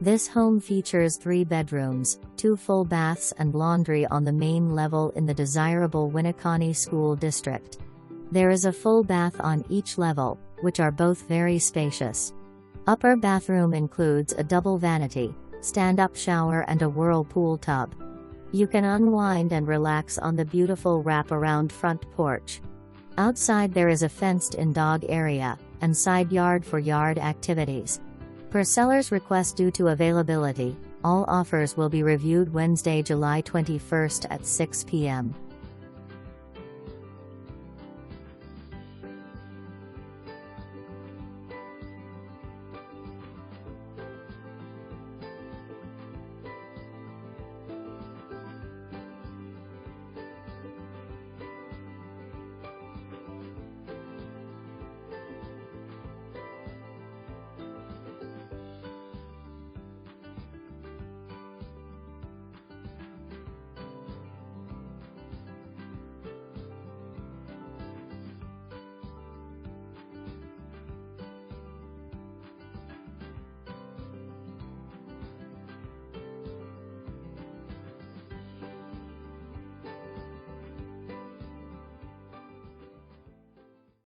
This home features 3 bedrooms, 2 full baths and laundry on the main level in the desirable Winneconne School District. There is a full bath on each level, which are both very spacious. Upper bathroom includes a double vanity, stand-up shower and a whirlpool tub. You can unwind and relax on the beautiful wrap-around front porch. Outside there is a fenced-in dog area, and side yard for yard activities. Per seller's request due to availability, all offers will be reviewed Wednesday, July 21st at 6 p.m.